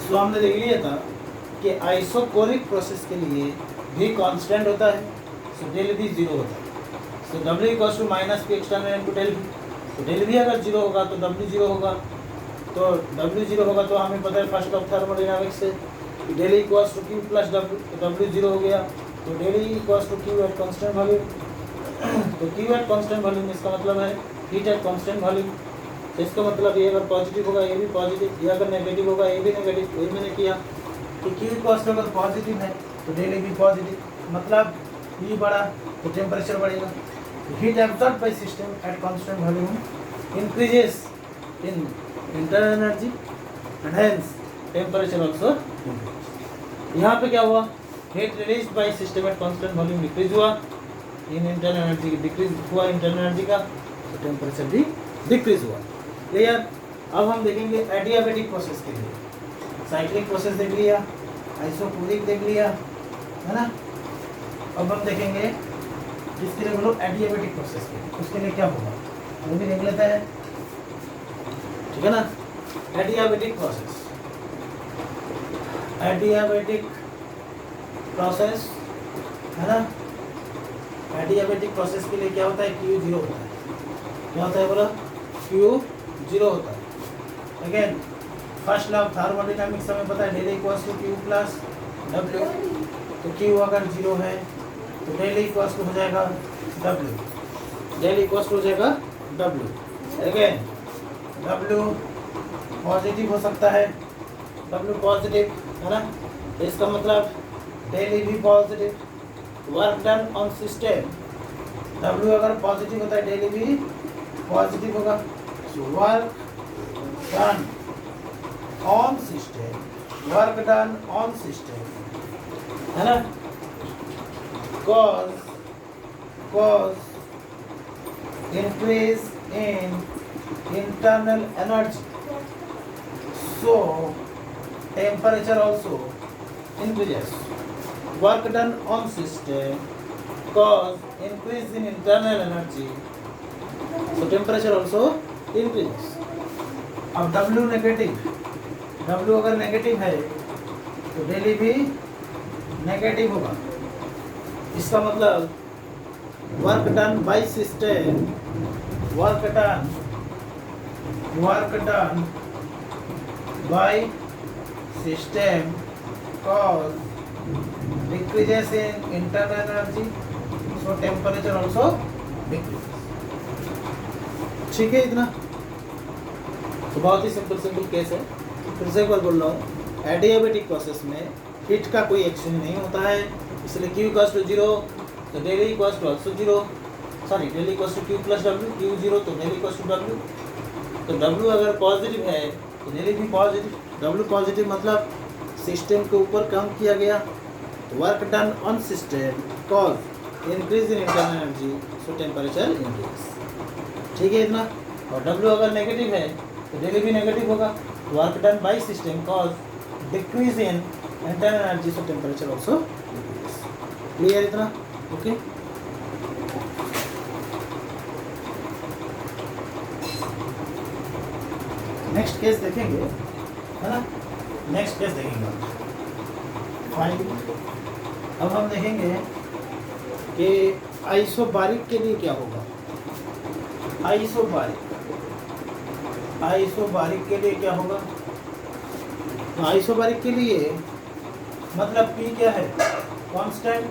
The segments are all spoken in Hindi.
सो हमने देख लिया था कि आइसोकोरिक प्रोसेस के लिए भी कांस्टेंट होता है, सो डेल भी जीरो होता है। So W equals to minus P external into del भी, तो डेल भी अगर जीरो होगा तो डब्ल्यू जीरो होगा, तो डब्ल्यू जीरो होगा तो हमें पता है फर्स्ट ऑफ थर्मोडायनामिक्स से del equals to Q plus W, तो डब्ल्यू जीरो हो गया, तो del equals to Q at constant volume. तो क्यू एट कांस्टेंट वॉल्यूम इसका मतलब है हीट एट कांस्टेंट वॉल्यूम। तो इसका मतलब ये अगर पॉजिटिव होगा ये भी पॉजिटिव, ये अगर नेगेटिव होगा ये भी नेगेटिव। वही मैंने किया कि क्यू इक्वल्स टू अगर पॉजिटिव है तो डेल भी पॉजिटिव, मतलब ई बढ़ा तो टेम्परेचर बढ़ेगा। Heat absorb by system eight constant volume increases in internal energy and hence temperature also increase. यहाँ पे क्या हुआ, heat released by system eight constant volume decrease हुआ, इन इंटरनल एनर्जी डिक्रीज हुआ इंटरनल एनर्जी का, तो टेम्परेचर भी डिक्रीज हुआ। क्लियर। अब हम देखेंगे एडियाबेटिक प्रोसेस के लिए। साइक्लिक प्रोसेस देख लिया, आइसोकोरिक देख लिया, है ना। अब हम देखेंगे जिसके लिए बोलो एडियाबेटिक प्रोसेस के लिए, उसके लिए क्या होगा वो भी देख लेते हैं, ठीक है ना। एडियाबेटिक प्रोसेस, एडियाबेटिक प्रोसेस, है ना। एडियाबेटिक प्रोसेस के लिए क्या होता है, क्यू जीरो होता है। क्या होता है बोला, क्यू जीरो होता है। Again first law of thermodynamics हमें पता है del equals to Q plus W, तो क्यू अगर जीरो है तो डेल इक्वल्स टू हो जाएगा डब्ल्यू, डेल इक्वल्स टू हो जाएगा डब्ल्यू। अगेन डब्ल्यू पॉजिटिव हो सकता है, डब्ल्यू पॉजिटिव, है ना। तो इसका मतलब डेल भी positive, work done on system, W अगर पॉजिटिव होता है डेल भी पॉजिटिव होगा। Work done on system, work done on system, है ना। cause increase in internal energy, so temperature also increases. Work done on system cause increase in internal energy, so temperature also increases. अब W नेगेटिव, W अगर नेगेटिव है तो डेली भी नेगेटिव होगा। इसका मतलब work done by system, work done by system cause decreases in internal energy, so temperature also decreases. ठीक है इतना तो बहुत ही सिंपल केस है। फिर से एक बार बोल रहा हूँ, एडियाबेटिक प्रोसेस में हीट का कोई एक्सचेंज नहीं होता है, इसलिए Q इक्वल्स टू जीरो तो del equals to also zero, sorry del equals to Q plus W, Q zero तो डेल इक्वल्स टू डब्ल्यू, तो डब्ल्यू अगर पॉजिटिव है तो डेल भी पॉजिटिव, डब्ल्यू पॉजिटिव मतलब सिस्टम के ऊपर काम किया गया, work done on system cause increase in internal energy, so temperature increase. ठीक है इतना। और डब्ल्यू अगर नेगेटिव है तो डेल भी नेगेटिव होगा, work done by system cause decrease in internal energy, so temperature also decrease. Clear इतना, ओके। नेक्स्ट केस देखेंगे, है ना। नेक्स्ट केस देखेंगे फाइन। अब हम देखेंगे कि आइसोबारिक के लिए क्या होगा। आइसोबारिक के लिए क्या होगा, आइसोबारिक के लिए मतलब P क्या है, कांस्टेंट,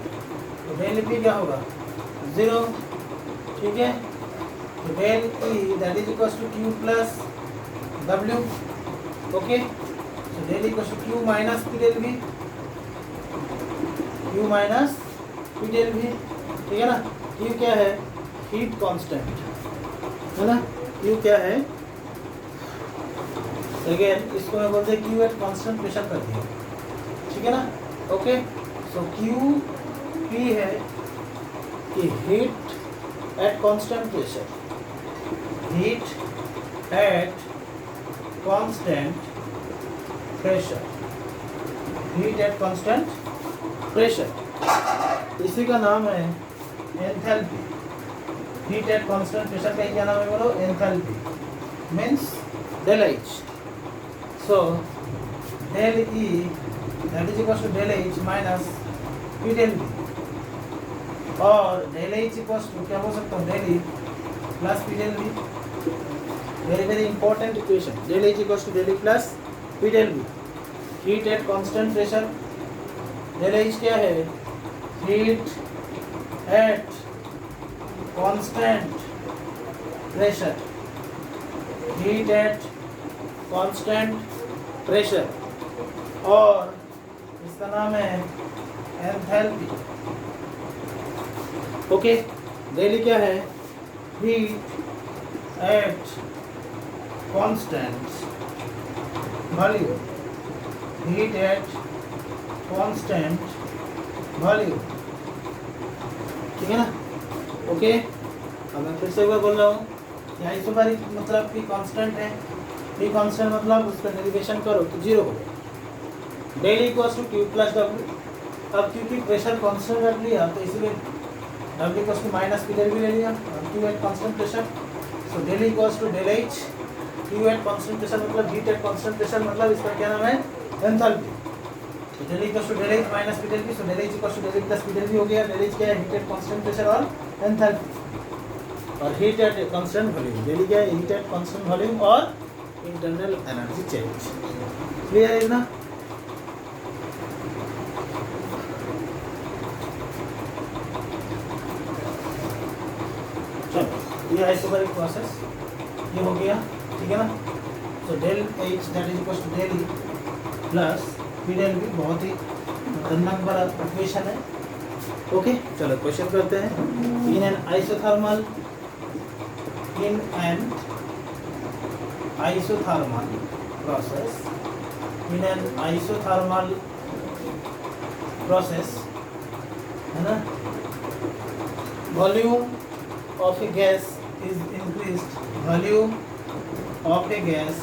तो डेल P क्या होगा, जीरो। ठीक है, तो del E that is equals to Q plus W, okay. तो del equals to Q minus P del V, Q minus P del V, ठीक है ना। Q क्या है, हीट कांस्टेंट, है ना। Q क्या है, अगेन इसको मैं बोलते हैं Q एट कांस्टेंट प्रेशर कर दिया, ठीक है ना, ओके। सो Q P है कि heat at constant pressure, heat at constant pressure, heat at constant pressure, इसी का नाम है enthalpy. Heat at constant pressure का ही क्या नाम है बोलो, enthalpy means del H। So del E that is equal to del H minus P del B, और डेल एच इक्वल टू क्या बोल सकता हूँ, del E plus P del B. Very very important equation, del H equal to del E plus P del B. Heat at constant pressure, del H क्या है, heat at constant pressure, heat at constant pressure, और इसका नाम है एंथैल्पी। ओके, डेली क्या है, heat at constant volume, heat at constant volume, ठीक है ना। ओके, अब मैं फिर से एक बार बोल रहा हूँ, यहाँ आइसोबारिक मतलब कि कांस्टेंट है, ये कांस्टेंट मतलब उसका डेरिवेशन करो तो जीरो होगा। Del equals to Q plus W. अब क्योंकि प्रेशर कांस्टेंट रख लिया तो इसीलिए W equals to minus P del भी ले लिया, और Q at constant pressure, so del equals to del H, Q at constant pressure मतलब हीट एट कांस्टेंट प्रेशर मतलब इसका क्या नाम है, एंथैल्पी। तो del equals to del H minus P del B, so del H equals to del H plus P del B हो गया। डेल एच क्या है, हीट एट कांस्टेंट प्रेशर और एंथैल्पी, और heat at constant volume, del क्या है, हीट एट कांस्टेंट वॉल्यूम और इंटरनल एनर्जी चेंज। क्लियर है ना। चलो, ये आइसोबैरिक प्रोसेस ये हो गया, ठीक है ना। So del H that is equal to del E plus P del B, बहुत ही खतरनाक बड़ा इक्वेशन है। ओके, चलो क्वेश्चन करते हैं। इन एन आइसोथर्मल process, है ना, volume of a gas is increased, volume of a gas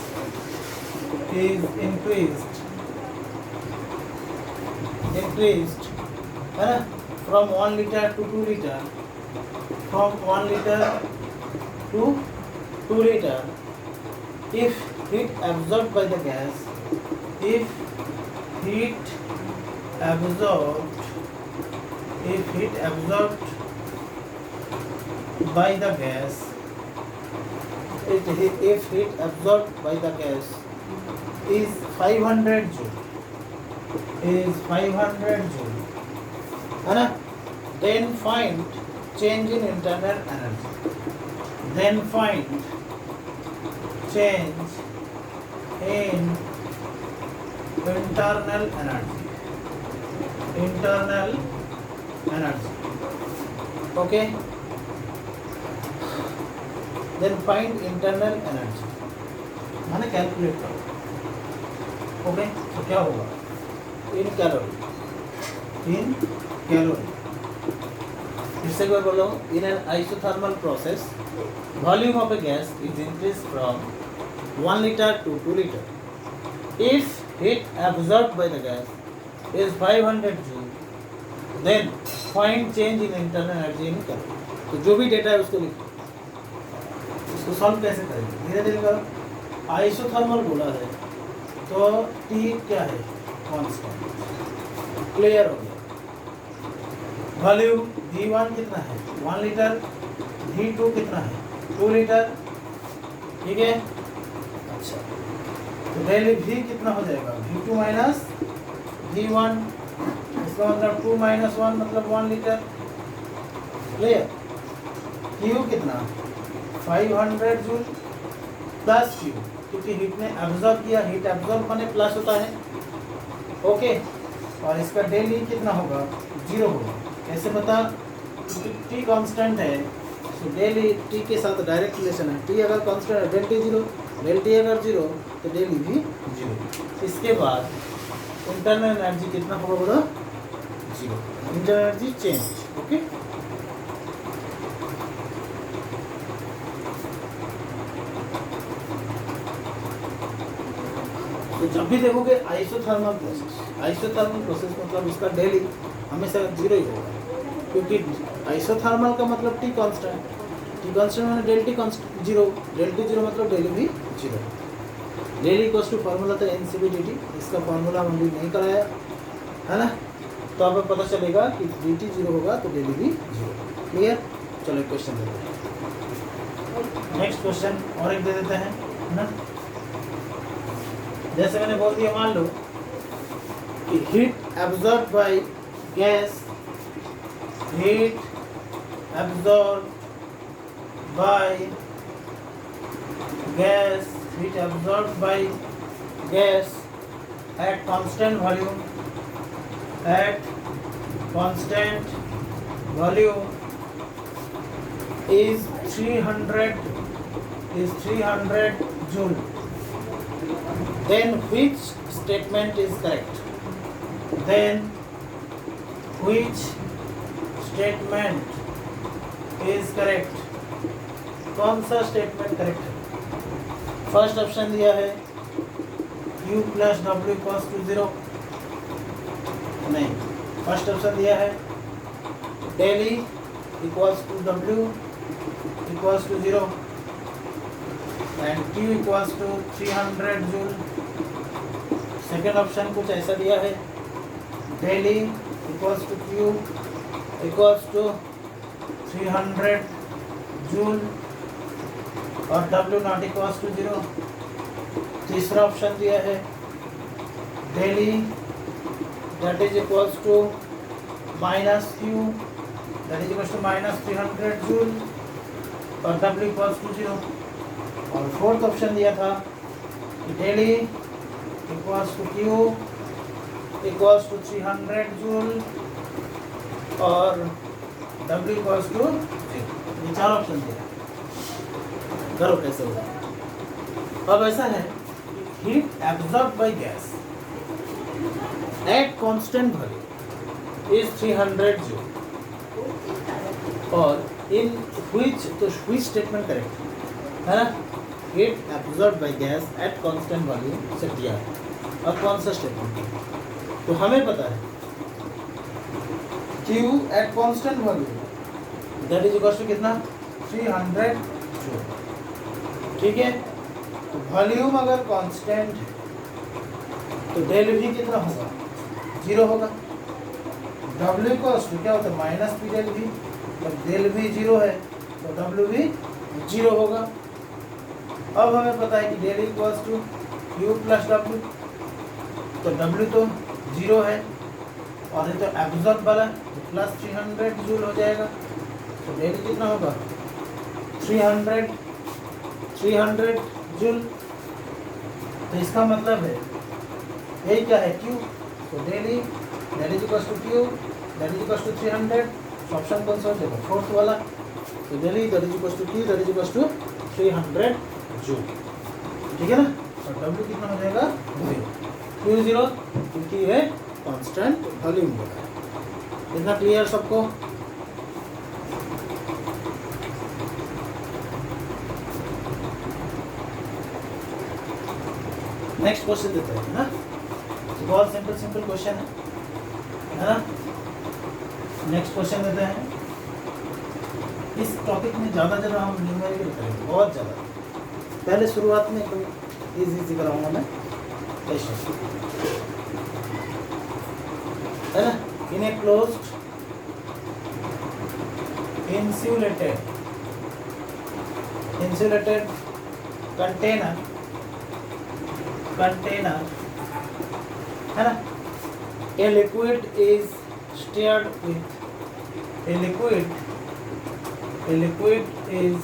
is increased, है ना, from 1 liter to 2 liter, from 1 liter to 2 liter if heat absorbed by the gas, if heat absorbed by the gas, if heat absorbed by the gas is 500 joule, है ना, then find change in internal energy, then find change in internal energy, okay, then find internal energy, माने कैलकुलेट करो। ओके, तो क्या होगा, इन कैलोरी, इससे क्या बोलो, in an isothermal process volume of A gas is increase from 1 liter to 2 liter if heat absorbed by the gas is 500 joule, then find change in internal energy in calorie। तो जो भी डेटा है उसको लिखो, इसको सॉल्व कैसे करेंगे, धीरे धीरे करो। आइसोथर्मल बोला है तो T क्या है, कांस्टेंट, क्लियर हो गया। वॉल्यूम V1 कितना है, 1 लीटर, V2 कितना है, 2 लीटर, ठीक है। अच्छा, तो डेल V कितना हो जाएगा, V2 माइनस V1, इसका मतलब 2 माइनस 1 मतलब 1 लीटर, क्लियर। Q कितना, 500 जूल प्लस Q, क्योंकि हीट ने एब्जॉर्ब किया, हीट एब्जॉर्ब माने प्लस होता है, ओके। और इसका डेल ई कितना होगा, 0 होगा। कैसे पता, क्योंकि T कांस्टेंट है, तो डेल ई T के साथ डायरेक्ट रिलेशन है। T अगर कांस्टेंट है, डेल T 0, डेल T अगर 0 तो डेल ई भी 0। इसके बाद इंटरनल एनर्जी कितना होगा, बोलो 0, इंटरनल एनर्जी चेंज, ओके। तो जब भी देखोगे आइसोथर्मल प्रोसेस मतलब इसका डेली हमेशा 0 ही होगा, क्योंकि आइसोथर्मल का मतलब T कांस्टेंट, माने del T constant 0, del T 0 मतलब डेल भी 0। डेली इक्वल्स टू फार्मूला था NCB/dt, इसका फार्मूला हम अभी नहीं कराया है ना, तो अब पता चलेगा कि dt 0 होगा तो डेली भी 0। क्लियर? चलो एक क्वेश्चन देते हैं, नेक्स्ट क्वेश्चन और एक दे देते हैं ना। जैसे मैंने बोल दिया, मान लो कि heat absorb by gas, heat absorb by gas, heat absorb by gas at constant volume, at constant volume is 300 joule. Then which statement is correct? Then which statement is correct? कौन सा स्टेटमेंट करेक्ट है? फर्स्ट ऑप्शन दिया है Q plus W equals to 0, नहीं, फर्स्ट ऑप्शन दिया है del E equals to W equals to 0 and Q equals to 300 joule. Second option कुछ ऐसा दिया है del E equals to Q equals to 300 joule और W नॉट इक्वल्स टू 0। तीसरा ऑप्शन दिया है del E that is equals to minus Q that is equals to minus 300 joule और W इक्वल्स टू 0। और फोर्थ ऑप्शन दिया था कि del E equals to Q equals to 300 joule और W इक्वल्स टू 0। ये चार ऑप्शन दिया, करो कैसे होगा। अब ऐसा है, heat absorb by gas at constant value is 300 joule और इन व्हिच, तो व्हिच स्टेटमेंट करेक्ट है ना, heat absorb by gas at constant value से दिया है। अब कौन सा स्टेटमेंट है? तो हमें पता है Q at constant value that is equal to कितना, 300 जूल। ठीक है, तो वॉल्यूम अगर कांस्टेंट है तो डेल भी कितना होगा, 0 होगा। W कॉस्ट क्या होता है, माइनस पी डेल भी, जब डेल भी 0 है तो W भी 0 होगा। अब हमें पता है कि del equals to Q plus W, तो W तो 0 है और ये तो एब्जॉर्ब वाला तो प्लस 300 जूल हो जाएगा, तो डेल कितना होगा 300 जूल। तो इसका मतलब है यही क्या है Q, तो del E that is equals to Q that is equals to 300। Option कौन सा हो जाएगा, फोर्थ वाला, तो del E that is equals to Q that is equals to 300 joule. ठीक है ना, और W कितना हो जाएगा 0, Q 0 क्योंकि ये कांस्टेंट वॉल्यूम होता है। इतना क्लियर सबको? नेक्स्ट क्वेश्चन देते हैं ना, बहुत सिंपल क्वेश्चन है ना। नेक्स्ट क्वेश्चन देते हैं। इस टॉपिक में ज़्यादा हम न्यूमेरिकल करेंगे, बहुत ज़्यादा। पहले शुरुआत में एकदम इजी कराऊंगा मैं क्वेश्चन, है ना। इन ए क्लोज्ड insulated container है ना, a liquid is stirred with a liquid is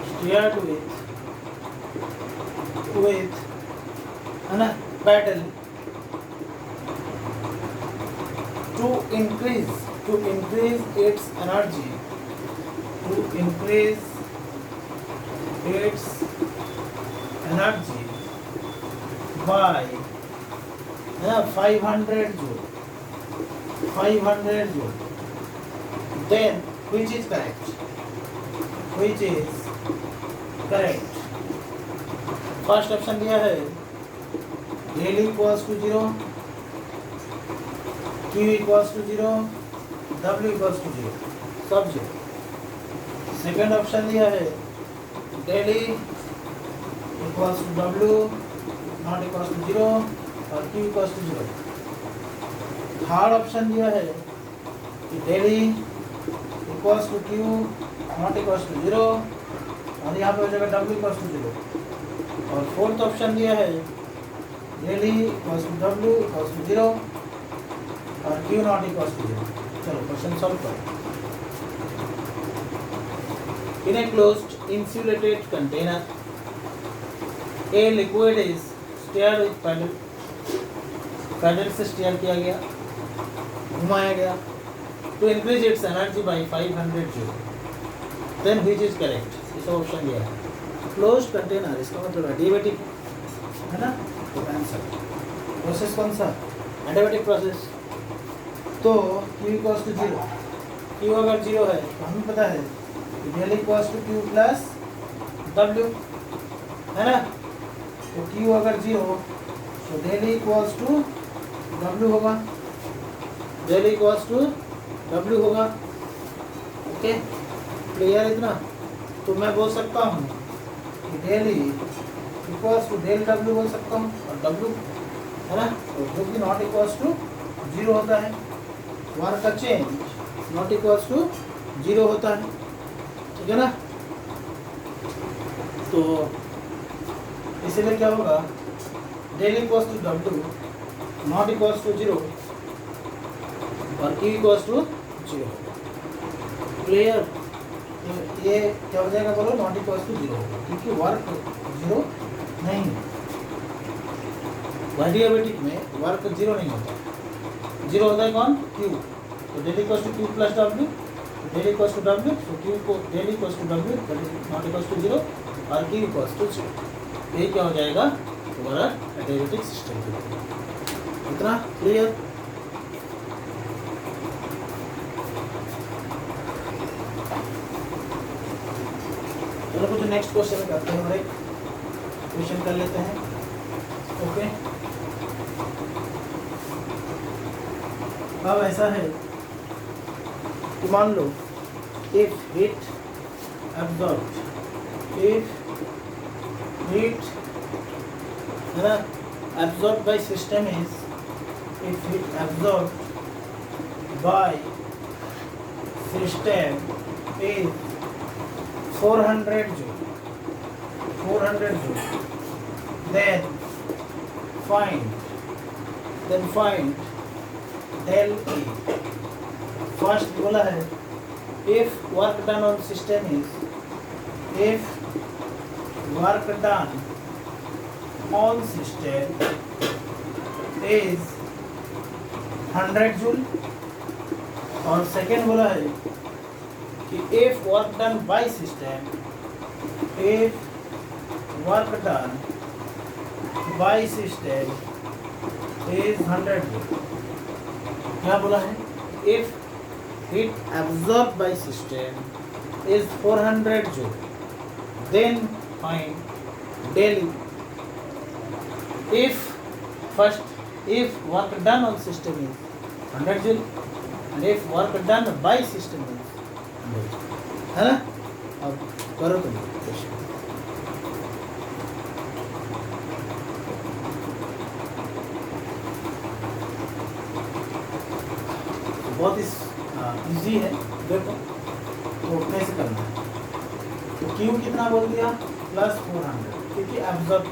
stirred with है ना paddle to increase its energy, by 500 joule, then which is correct? First option दिया है del equals to 0, Q equals to 0, W equals to 0, सब 0। सेकेंड ऑप्शन दिया है del E equals to W not equals to 0 और Q equals to 0। Third option दिया है कि del E equals to Q not equals to 0 और यहाँ पे हो जाएगा डब्ल्यू इक्वल्स टू 0। और फोर्थ ऑप्शन दिया है del E equals to W equals to 0 और क्यू नॉट इक्वल्स टू 0। चलो क्वेश्चन सॉल्व करो। In a closed insulated container, a liquid is stirred with paddle. Paddle से स्टीयर किया गया, घुमाया गया to increase its energy by 500 joule. Then which is correct? इस ऑप्शन दिया है। क्लोज्ड कंटेनर इसका मतलब एडियाबेटिक है ना, तो आंसर प्रोसेस कौन सा? Adiabatic process. तो Q इक्वल्स टू 0, Q अगर 0 है तो हमें पता है del equals to Q plus W है ना। तो क्यू अगर 0 तो डेल इक्वल्स टू डब्ल्यू होगा, डेल इक्वल्स टू डब्ल्यू होगा। ओके क्लियर इतना? तो मैं बोल सकता हूँ कि del equals to del W बोल सकता हूँ और डब्ल्यू है ना, तो जो कि नॉट इक्वल्स टू 0 होता है। वर्क का चेंज नॉट इक्वल्स टू 0 होता है, ठीक है ना। तो इसीलिए क्या होगा, del equals to W not equals to 0 और क्यू इक्वल्स टू 0। क्लियर? तो ये क्या हो जाएगा बोलो, नॉट इक्वल्स टू 0 होगा क्योंकि वर्क 0 नहीं है। एडियाबेटिक में वर्क 0 नहीं होता, 0 होता है कौन? क्यू। तो del equals to Q plus W, del equals to W, तो क्यू को del equals to W not equals to 0 और क्यू इक्वल्स टू 0। ये क्या हो जाएगा तुम्हारा एडियाबेटिक सिस्टम। इतना क्लियर? चलो कुछ नेक्स्ट क्वेश्चन करते हैं और एक क्वेश्चन कर लेते हैं। ओके अब ऐसा है कि मान लो if heat absorbed, if heat है ना absorbed by system is, if heat absorbed by system is 400 joule, 400 joule, then find del E। First बोला है if work done on system is, if work done on system is 100 joule। और सेकेंड बोला है कि if work done by system, if work done by system is 100 joule। क्या बोला है? if heat absorbed by system is 400 joule, then find del E। if work done on system is 100 joule and if work done by system is 100 joule, है ना। अब करो तुम क्वेश्चन। बहुत इजी है, देखो तो कैसे करना है। तो क्यू कितना बोल दिया? प्लस 400, क्योंकि एब्जॉर्ब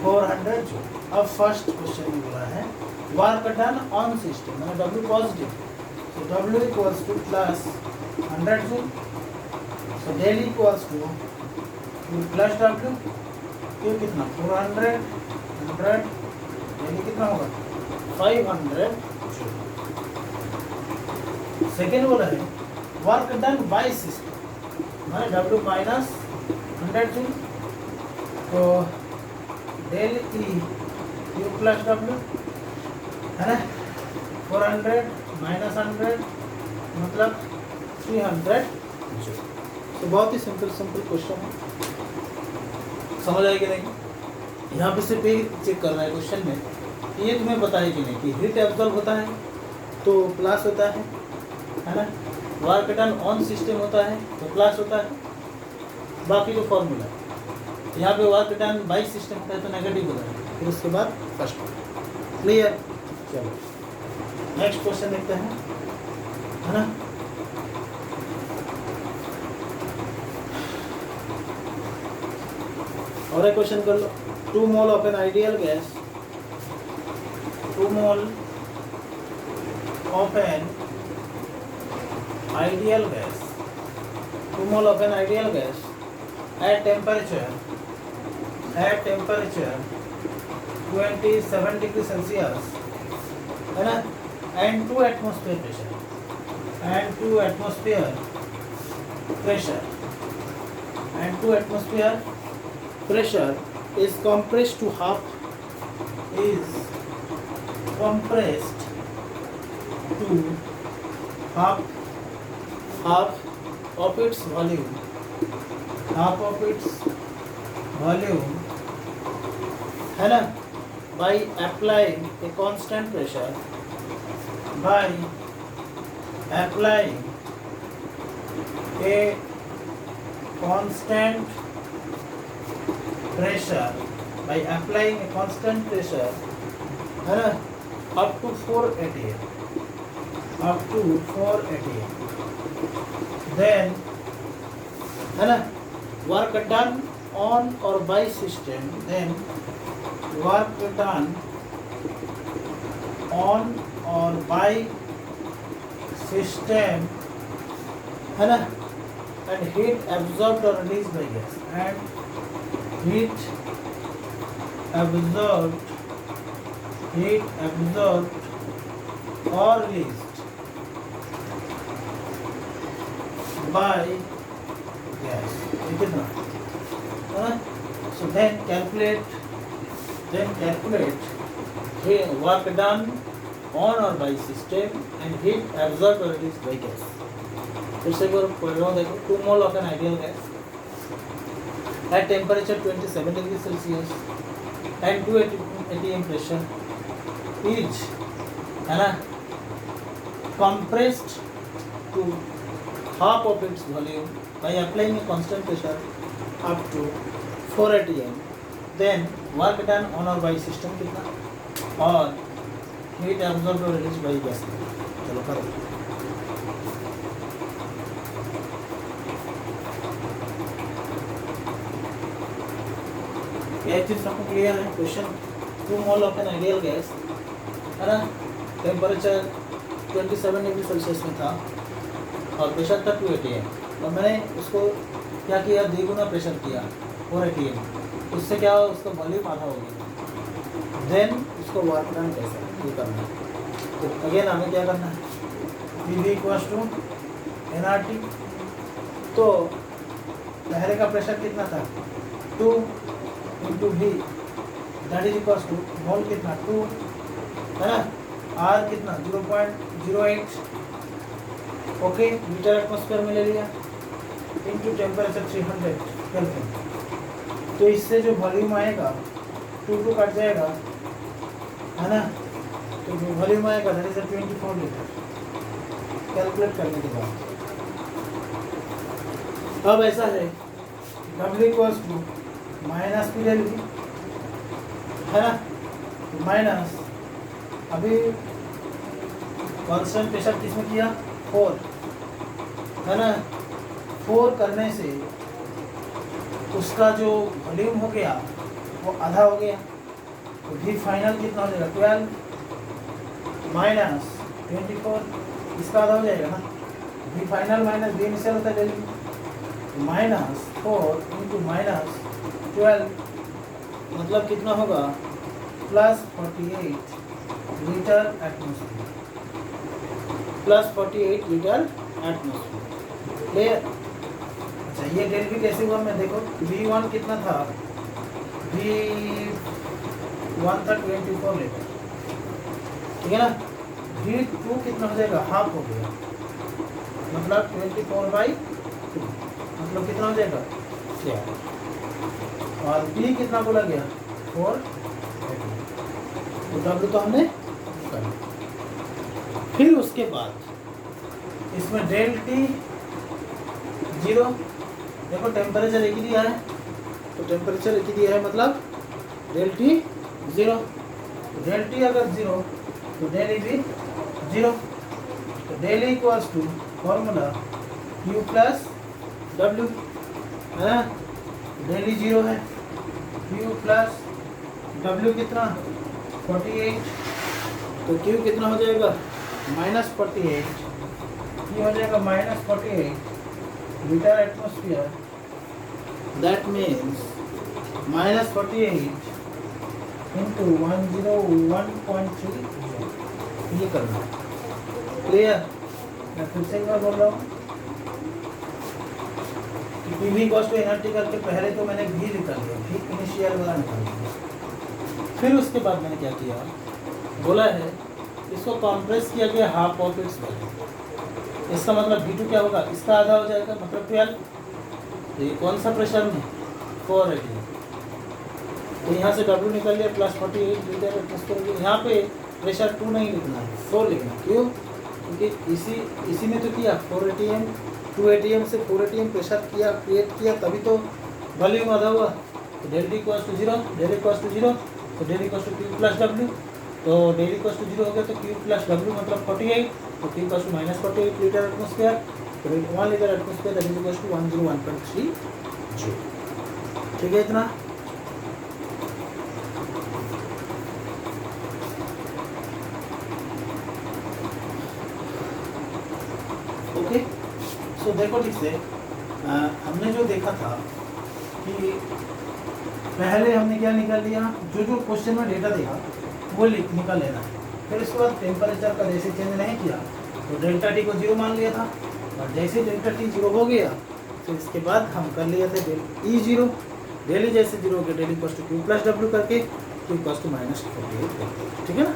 400 जो। अब फर्स्ट क्वेश्चन में बोला है वर्क डन ऑन सिस्टम, मतलब डब्ल्यू पॉजिटिव, तो W equals to plus 100 joule, so del equals to Q plus W. Q कितना? 400, 100, डेल कितना होगा? 500 जूल। सेकेंड बोला है वर्क डन बाय सिस्टम, माने डब्ल्यू माइनस 100 जूल, तो del E Q plus W है ना। 400 माइनस 100 मतलब 300 जूल। तो बहुत ही सिंपल क्वेश्चन है, समझ आएगी नहीं। यहाँ पे सिर्फ एक चेक कर रहा है क्वेश्चन में कि ये तुम्हें पता है कि नहीं कि हीट एब्जॉर्ब होता है तो प्लस होता है ना, वर्क डन ऑन सिस्टम होता है तो प्लस होता है, बाकी जो फॉर्मूला यहाँ पे वर्क डन बाई सिस्टम होता है तो नेगेटिव होता है, फिर उसके बाद फर्स्ट क्लियर। चलो नेक्स्ट क्वेश्चन देखते हैं, है ना। और एक क्वेश्चन कर लो। 2 mole of an ideal gas, 2 mole of an ideal gas, 2 mole of an ideal gas at temperature 27 degree Celsius, है ना, and 2 atmosphere pressure, and 2 atmosphere pressure, and 2 atmosphere pressure is compressed to half, is compressed to half of its volume, half of its volume, है ना, by applying a constant pressure, by applying a constant pressure, by applying a constant pressure, है ना, up to 4 atm, up to 4 atm, then, है ना, work done on or by system, then work done on or by system, है ना, and heat absorbed or released by gas, and heat absorbed or released by gas, ठीक है ना। So then calculate work done on or by system and heat absorbed or released by gas। फिर से एक बार पढ़ रहा हूँ, देखो। 2 mole of an ideal gas at temperature 27 degree Celsius and 2 atm pressure is, है ना, compressed to half of its volume by applying a constant pressure up to 4 atm, then work done on or by system कितना, और heat absorbed or released by gas। चलो करो। ये चीज सबको क्लियर है। Question 2 mole of an ideal gas, है ना, टेम्परेचर 27 डिग्री सेल्सियस में था और प्रेशर था 2 atm, और मैंने उसको क्या किया, द्विगुना प्रेशर किया 4 atm, उससे क्या हो, उसका वॉल्यूम आधा हो गया। देन उसको वर्क डन कैसे ये करना है, तो अगेन हमें क्या करना है, PV = nRT। तो पहले का प्रेशर कितना था, 2 × V, that is equals to mole कितना 2, है ना, R कितना 0.08, ओके, मीटर एटमॉस्फेयर में ले लिया, इनटू टेम्परेचर 300 केल्विन। तो इससे जो वॉल्यूम आएगा 2 कट जाएगा, है ना, तो जो वॉल्यूम आएगा दैट इज 24 लीटर कैलकुलेट करने के बाद। अब ऐसा है W = -P ले ली, है ना, माइनस, अभी कांस्टेंट प्रेशर किसमें किया 4, है ना, 4 करने से उसका जो वॉल्यूम हो गया वो आधा हो गया, तो V फाइनल कितना हो जाएगा 12 माइनस 24, इसका आधा हो जाएगा ना, V final minus V initial होता है -4 × -12, मतलब कितना होगा +48 litre atmosphere, +48 litre atmosphere. Clear. अच्छा ये डेल भी कैसे हुआ, मैं देखो V1 कितना था, V1 था 24 लीटर, ठीक है ना, V2 कितना हो जाएगा, हाफ हो गया, मतलब 24/2, मतलब कितना हो जाएगा 6, और P कितना बोला गया 4, तो W तो हमने कर लिया। फिर उसके बाद इसमें डेल T 0, देखो टेम्परेचर एक ही दिया है, तो टेम्परेचर एक ही दिया है, मतलब del T zero. Del T अगर ज़ीरो तो डेल ई भी ज़ीरो। तो del equals to formula Q plus W है ना। डेल ई ज़ीरो है, क्यू प्लस डब्ल्यू कितना 48, तो क्यू कितना हो जाएगा -48, क्यू हो जाएगा -48 litre atmosphere. That means -48 into 101.3, ये करना है। क्लियर? मैं फिर से एक बार बोल रहा हूँ कि P V equals to energy करके पहले तो मैंने भी निकाल लिया, ठीक इनिशियल वाला निकाल लिया। फिर उसके बाद मैंने क्या किया, बोला है इसको कॉम्प्रेस किया गया हाफ ऑफ इट्स वैल्यू। इसका मतलब V2 क्या होगा, इसका आधा हो जाएगा, मतलब 12। तो ये कौन सा प्रेशर में 480। तो यहाँ से W निकल लिया +48 लीटर एटमॉस्फेयर। यहाँ पे प्रेशर 2 नहीं लिखना है, 4 लिखना। क्यों? क्योंकि इसी में तो किया 4 ATM 2 ATM से 4 ATM प्रेशर किया, क्रिएट किया, तभी तो वॉल्यूम आधा हुआ। तो del T equals to 0, del equals to 0, तो del equals to Q plus W. तो डेल इक्वल्स टू 0 हो गया, तो क्यू प्लस डब्ल्यू मतलब 48, तो Q equals to -48 litre atmosphere. तो 1 litre atmosphere that is equals to 101.3 joule. ठीक है इतना? ओके, सो देखो ठीक से हमने जो देखा था कि पहले हमने क्या निकाल लिया, जो क्वेश्चन में डेटा दिया वो निकाल लेना है। फिर उसके बाद टेम्परेचर का जैसे चेंज नहीं किया तो डेल्टा टी को 0 मान लिया था, और जैसे डेल्टा टी 0 हो गया तो इसके बाद हम कर लिए थे डेल ई 0। डेल ई जैसे 0 हो गया, del equals to Q plus W करके क्यू इक्वल्स टू -48 करके। ठीक है ना?